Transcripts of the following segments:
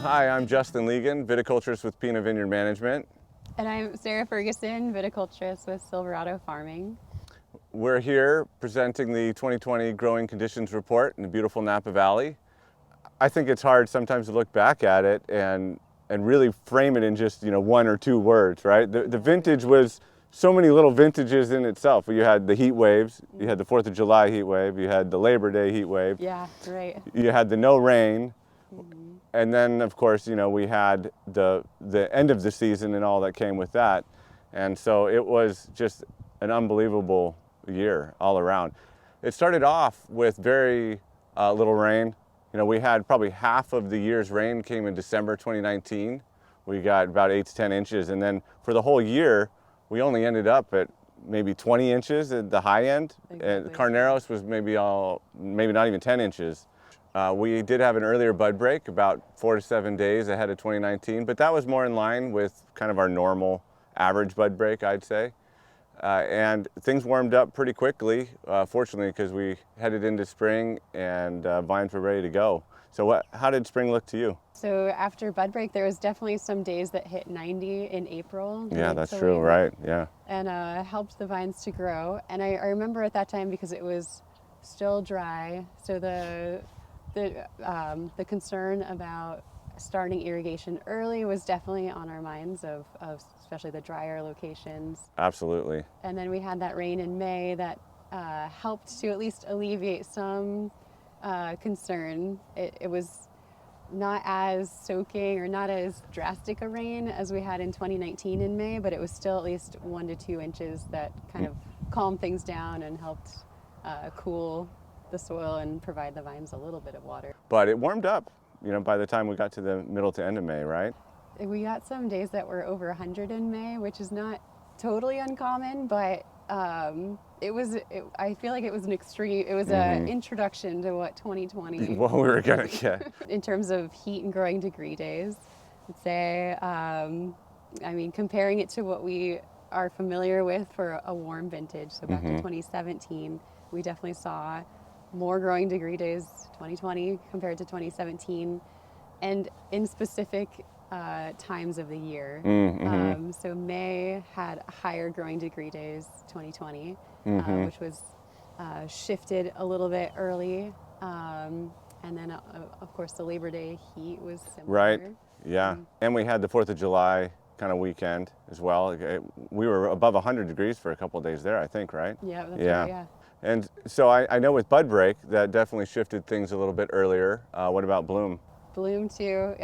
Hi, I'm Justin Leigon, viticulturist with Piña Vineyard Management. And I'm Sarah Ferguson, viticulturist with Silverado Farming. We're here presenting the 2020 Growing Conditions Report in the beautiful Napa Valley. I think it's hard sometimes to look back at it and really frame it in just one or two words, right? The vintage was so many little vintages in itself. You had the heat waves, you had the 4th of July heat wave, you had the Labor Day heat wave. Yeah, right. You had the no rain. And then, of course, we had the end of the season and all that came with that. And so it was just an unbelievable year all around. It started off with very little rain. We had probably half of the year's rain came in December 2019. We got about 8 to 10 inches. And then for the whole year, we only ended up at maybe 20 inches at the high end. Exactly. And Carneros was maybe not even 10 inches. We did have an earlier bud break, about 4 to 7 days ahead of 2019, but that was more in line with kind of our normal average bud break, I'd say. And things warmed up pretty quickly, fortunately, because we headed into spring and vines were ready to go. So how did spring look to you? So after bud break, there was definitely some days that hit 90 in April. Yeah, that's true, right, yeah. And helped the vines to grow. And I remember at that time, because it was still dry, so the concern about starting irrigation early was definitely on our minds of especially the drier locations. Absolutely. And then we had that rain in May that helped to at least alleviate some concern. It was not as soaking or not as drastic a rain as we had in 2019 in May, but it was still at least 1 to 2 inches that kind of calmed things down and helped cool the soil and provide the vines a little bit of water. But it warmed up, by the time we got to the middle to end of May, right? We got some days that were over 100 in May, which is not totally uncommon, but I feel like it was an extreme, it was an introduction to what 2020 what we were gonna get. In terms of heat and growing degree days. I'd say, comparing it to what we are familiar with for a warm vintage, so back to 2017, we definitely saw more growing degree days 2020 compared to 2017, and in specific times of the year. So May had higher growing degree days 2020, which was shifted a little bit early, and then of course the Labor Day heat was similar. Right, yeah. And we had the 4th of July kind of weekend as well. We were above 100 degrees for a couple of days there, I think, right? Yeah, that's right, yeah. And so I know with bud break, that definitely shifted things a little bit earlier. What about bloom? Bloom too,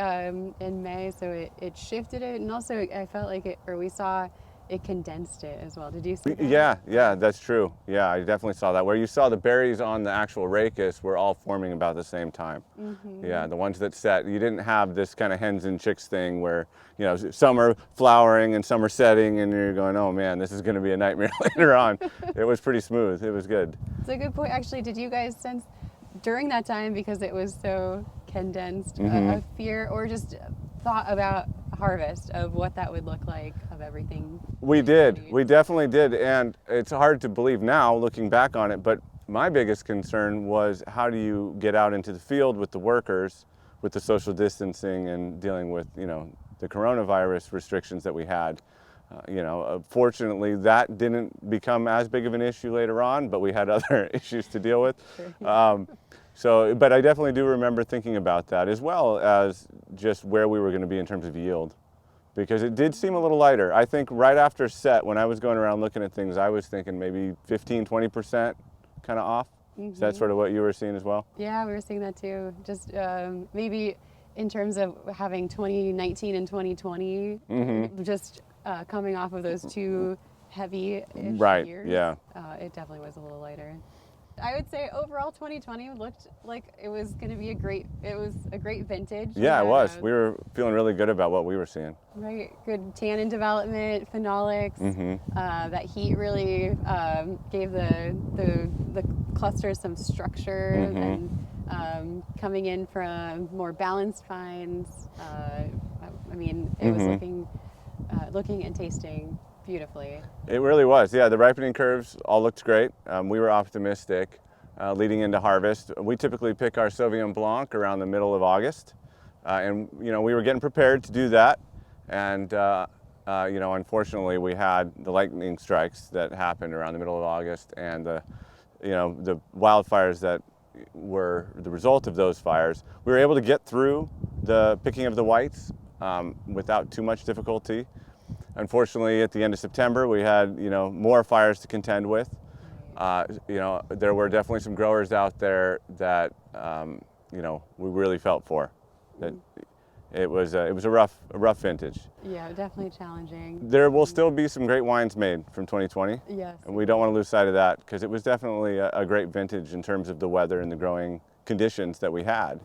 in May, so it shifted it, and also I felt like we saw it condensed it as well. Did you see that? Yeah, that's true. Yeah, I definitely saw that. Where you saw the berries on the actual rachis were all forming about the same time. Yeah, the ones that set, you didn't have this kind of hens and chicks thing where, some are flowering and some are setting and you're going, oh man, this is going to be a nightmare later on. It was pretty smooth. It was good. It's a good point. Actually, did you guys sense during that time, because it was so condensed, a fear or just thought about harvest of what that would look like of everything? We did. We definitely did. And it's hard to believe now looking back on it, but my biggest concern was how do you get out into the field with the workers with the social distancing and dealing with, the coronavirus restrictions that we had. Fortunately, that didn't become as big of an issue later on, but we had other issues to deal with. Sure. But I definitely do remember thinking about that, as well as just where we were going to be in terms of yield, because it did seem a little lighter. I think right after set, when I was going around looking at things, I was thinking maybe 15-20% kind of off. Is that sort of what you were seeing as well? Yeah, we were seeing that too. Just maybe in terms of having 2019 and 2020, just coming off of those two heavy years. Yeah. It definitely was a little lighter. I would say overall 2020 looked like it was going to be a great vintage. Yeah, it was. We were feeling really good about what we were seeing. Right, good tannin development, phenolics. That heat really gave the clusters some structure, and coming in from more balanced vines. It was looking and tasting beautifully. It really was. Yeah, the ripening curves all looked great. We were optimistic leading into harvest. We typically pick our Sauvignon Blanc around the middle of August. And we were getting prepared to do that, and unfortunately we had the lightning strikes that happened around the middle of August, and the wildfires that were the result of those fires. We were able to get through the picking of the whites without too much difficulty. Unfortunately, at the end of September, we had more fires to contend with. There were definitely some growers out there that we really felt for. That it was a rough vintage. Yeah, definitely challenging. There will still be some great wines made from 2020. Yes. And we don't want to lose sight of that, because it was definitely a great vintage in terms of the weather and the growing conditions that we had.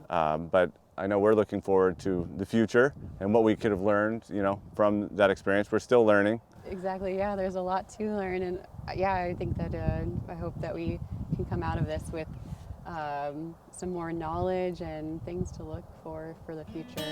But I know we're looking forward to the future and what we could have learned, from that experience. We're still learning. Exactly. Yeah, there's a lot to learn, and yeah, I think that I hope that we can come out of this with some more knowledge and things to look for the future.